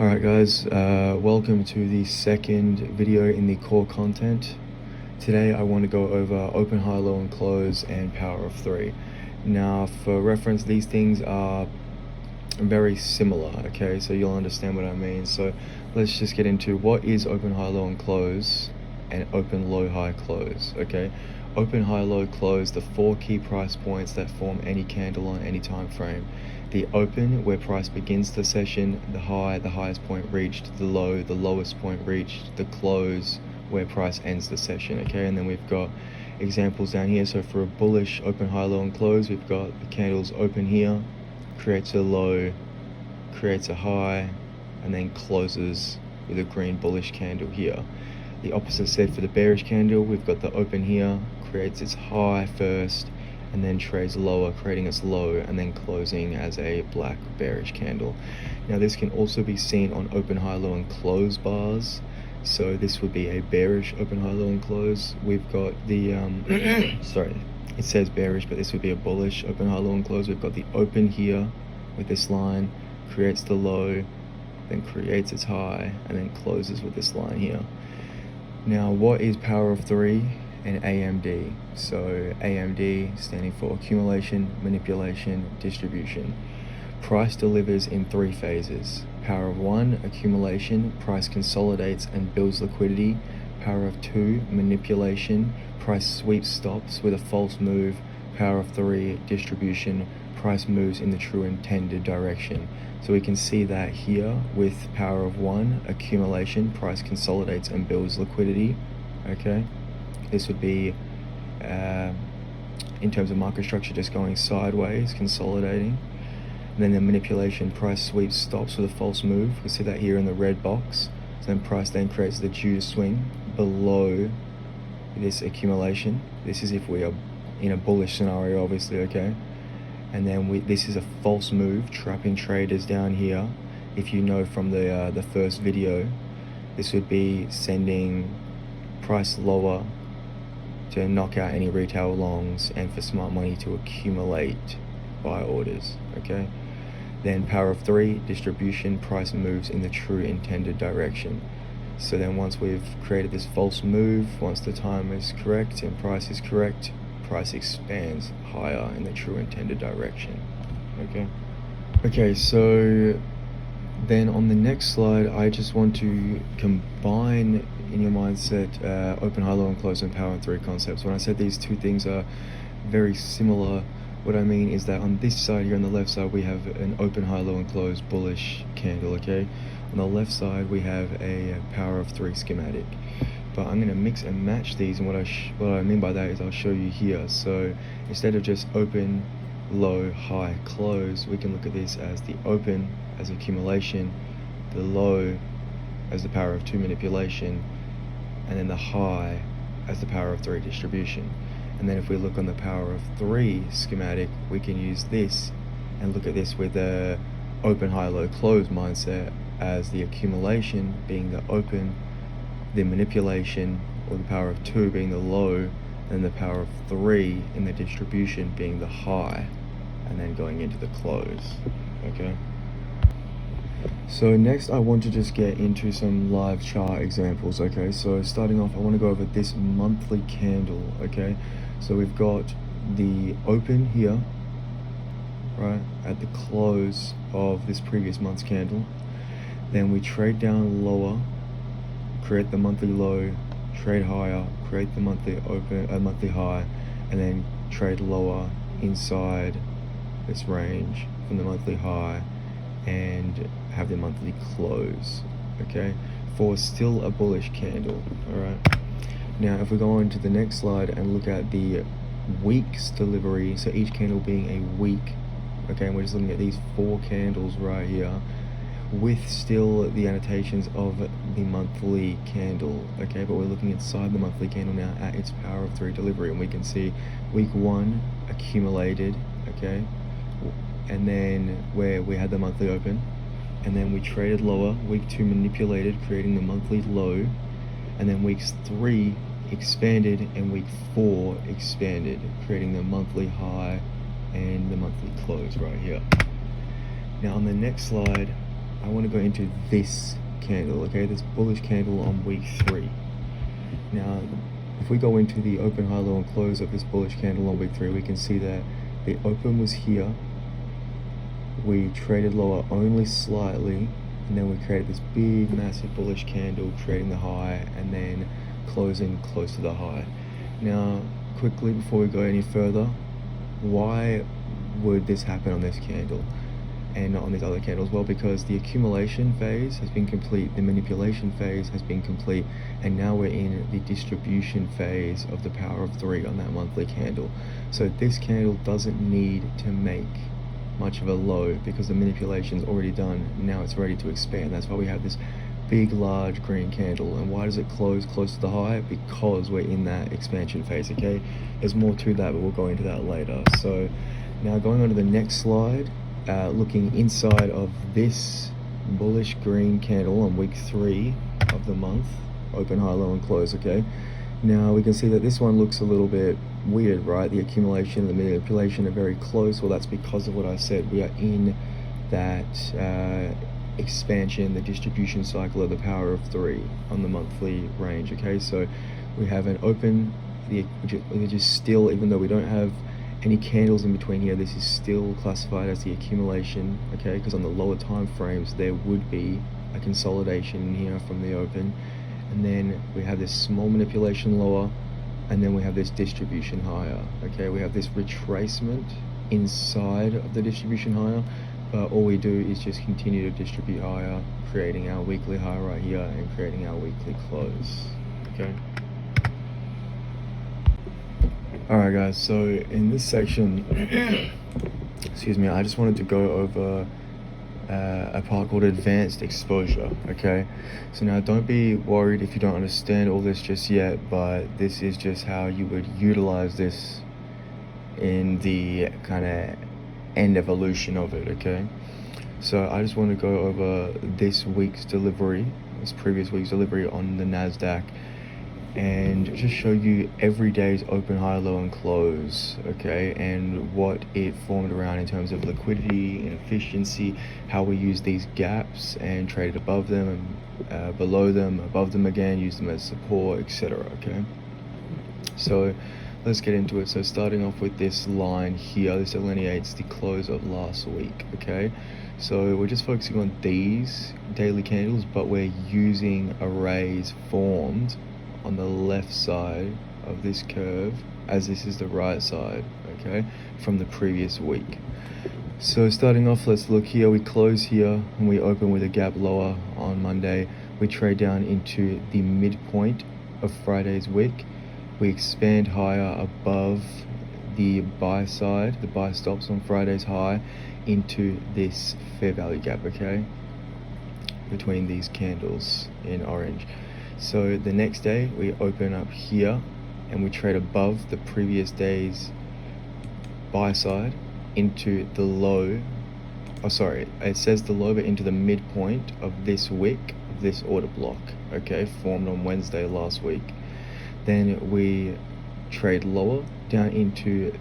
Alright guys, welcome to the second video in the core content. Today I want to go over open, high, low and close and power of 3. Now for reference, these things are very similar, okay, so you'll understand what I mean. So let's just get into what is open, high, low and close and open, low, high, close. Okay, open, high, low, close, the 4 key price points that form any candle on any time frame. The open, where price begins the session, the high, the highest point reached, the low, the lowest point reached, the close, where price ends the session. Okay, and then we've got examples down here. So for a bullish open, high, low and close, we've got the candles open here, creates a low, creates a high, and then closes with a green bullish candle here. The opposite said for the bearish candle, we've got the open here, creates its high first, and then trades lower, creating its low, and then closing as a black bearish candle. Now this can also be seen on open, high, low and close bars. So this would be a bearish open, high, low and close. We've got the sorry, it says bearish, but this would be a bullish open, high, low and close. We've got the open here with this line, creates the low, then creates its high, and then closes with this line here. Now what is power of 3 and AMD? So AMD standing for accumulation, manipulation, distribution. Price delivers in 3 phases. Power of 1, accumulation, price consolidates and builds liquidity. Power of 2, manipulation, price sweeps stops with a false move. Power of 3, distribution, price moves in the true intended direction. So we can see that here with power of 1, accumulation, price consolidates and builds liquidity. Okay, this would be in terms of market structure just going sideways, consolidating. And then the manipulation, price sweeps stops with a false move. We see that here in the red box. So then price then creates the Judas swing below this accumulation. This is if we are in a bullish scenario, obviously, okay? And then this is a false move, trapping traders down here. If you know from the first video, this would be sending price lower to knock out any retail longs and for smart money to accumulate buy orders, okay? Then power of 3, distribution, price moves in the true intended direction. So then once we've created this false move, once the time is correct and price is correct, price expands higher in the true intended direction. Okay, so then on the next slide, I just want to combine in your mindset open, high, low and close and power of 3 concepts. When I said these two things are very similar, what I mean is that on this side here, on the left side, we have an open, high, low and close bullish candle, okay? On the left side, we have a power of 3 schematic. But I'm going to mix and match these, and what I mean by that is I'll show you here. So instead of just open, low, high, close, we can look at this as the open as accumulation, the low as the power of 2 manipulation, and then the high as the power of 3 distribution. And then if we look on the power of 3 schematic, we can use this and look at this with a open, high, low, close mindset as the accumulation being the open, the manipulation or the power of 2 being the low, and the power of 3 in the distribution being the high, and then going into the close. Okay, so next I want to just get into some live chart examples. Okay, so starting off, I want to go over this monthly candle. Okay, so we've got the open here, right, at the close of this previous month's candle. Then we trade down lower, create the monthly low, trade higher, create the monthly open, monthly high, and then trade lower inside this range from the monthly high and have the monthly close, okay, for still a bullish candle. All right, now if we go on to the next slide and look at the week's delivery, so each candle being a week, okay, and we're just looking at these 4 candles right here with still the annotations of the monthly candle, okay, but we're looking inside the monthly candle now at its power of 3 delivery, and we can see week 1 accumulated, okay, and then where we had the monthly open, and then we traded lower. Week 2 manipulated, creating the monthly low, and then weeks 3 expanded and week 4 expanded, creating the monthly high and the monthly close right here. Now on the next slide, I want to go into this candle, okay, this bullish candle on week 3. Now, if we go into the open, high, low, and close of this bullish candle on week 3, we can see that the open was here. We traded lower only slightly, and then we created this big, massive bullish candle, creating the high, and then closing close to the high. Now, quickly before we go any further, why would this happen on this candle and not on these other candles? Well, because the accumulation phase has been complete, the manipulation phase has been complete, and now we're in the distribution phase of the power of 3 on that monthly candle. So this candle doesn't need to make much of a low because the manipulation's already done. Now it's ready to expand. That's why we have this big, large green candle. And why does it close close to the high? Because we're in that expansion phase, okay? There's more to that, but we'll go into that later. So now going on to the next slide, looking inside of this bullish green candle on week 3 of the month, open, high, low, and close, okay? Now we can see that this one looks a little bit weird, right? The accumulation and the manipulation are very close. Well, that's because of what I said. We are in that expansion, the distribution cycle of the power of 3 on the monthly range, okay? So we have an open, which is still, even though we don't have any candles in between here, this is still classified as the accumulation, okay? Because on the lower time frames, there would be a consolidation in here from the open. And then we have this small manipulation lower, and then we have this distribution higher, okay? We have this retracement inside of the distribution higher, but all we do is just continue to distribute higher, creating our weekly high right here and creating our weekly close, okay? Alright guys, so in this section, excuse me, I just wanted to go over a part called advanced exposure, okay? So now don't be worried if you don't understand all this just yet, but this is just how you would utilize this in the kind of end evolution of it, okay? So I just want to go over this previous week's delivery on the NASDAQ, and just show you every day's open, high, low, and close, okay, and what it formed around in terms of liquidity and efficiency, how we use these gaps and traded above them and below them, above them again, use them as support, etc. Okay, so let's get into it. So starting off with this line here, this delineates the close of last week, okay? So we're just focusing on these daily candles, but we're using arrays formed on the left side of this curve, as this is the right side, okay, from the previous week. So starting off, let's look here. We close here and we open with a gap lower on Monday. We trade down into the midpoint of Friday's wick. We expand higher above the buy side, the buy stops on Friday's high, into this fair value gap, okay, between these candles in orange. So the next day we open up here and we trade above the previous day's buy side into the low, it says the low, but into the midpoint of this wick, this order block, okay, formed on Wednesday last week. Then we trade lower down into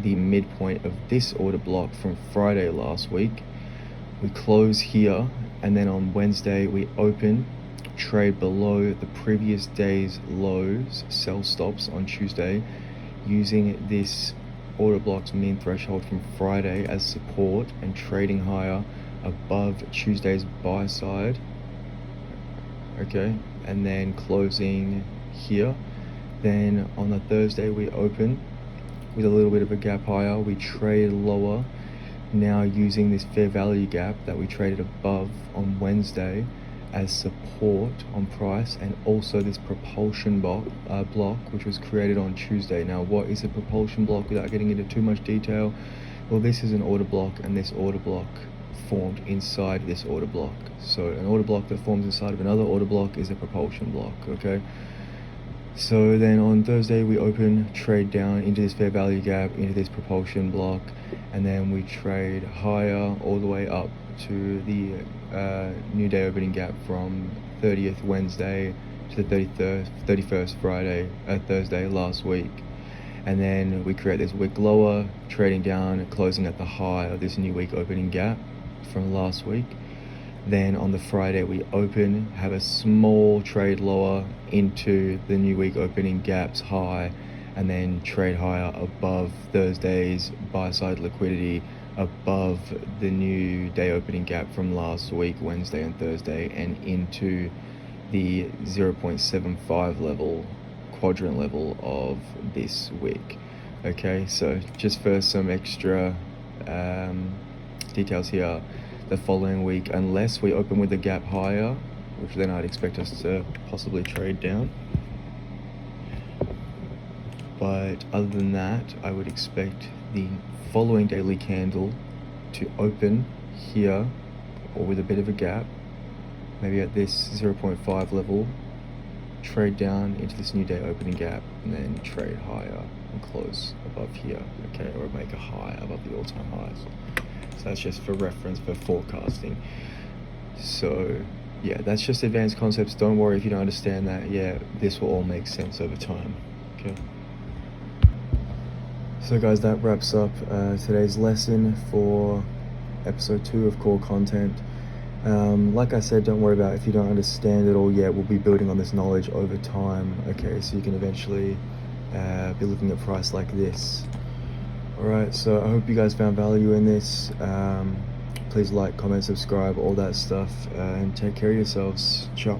the midpoint of this order block from Friday last week. We close here, and then on Wednesday we open, trade below the previous day's lows, sell stops on Tuesday, using this order block's mean threshold from Friday as support and trading higher above Tuesday's buy side, okay, and then closing here. Then on the Thursday we open with a little bit of a gap higher, we trade lower, now using this fair value gap that we traded above on Wednesday as support on price, and also this propulsion block which was created on Tuesday. Now what is a propulsion block without getting into too much detail? Well, this is an order block, and this order block formed inside this order block. So an order block that forms inside of another order block is a propulsion block, okay? So then on Thursday we open, trade down into this fair value gap, into this propulsion block, and then we trade higher all the way up to the new day opening gap from 30th Wednesday to the 31st Thursday last week. And then we create this wick lower, trading down, closing at the high of this new week opening gap from last week. Then on the Friday we open, have a small trade lower into the new week opening gaps high, and then trade higher above Thursday's buy side liquidity, above the new day opening gap from last week, Wednesday and Thursday, and into the 0.75 level, quadrant level of this week. Okay, so just for some extra details here, the following week, unless we open with a gap higher, which then I'd expect us to possibly trade down, but other than that, I would expect the following daily candle to open here, or with a bit of a gap, maybe at this 0.5 level, trade down into this new day opening gap, and then trade higher and close above here, okay, or make a high above the all-time highs. So that's just for reference for forecasting. So yeah, that's just advanced concepts. Don't worry if you don't understand that. Yeah, this will all make sense over time. Okay. So guys, that wraps up today's lesson for episode 2 of core content. Like I said, don't worry about if you don't understand it all yet. We'll be building on this knowledge over time. Okay, so you can eventually be looking at price like this. Alright, so I hope you guys found value in this. Please like, comment, subscribe, all that stuff, and take care of yourselves. Ciao.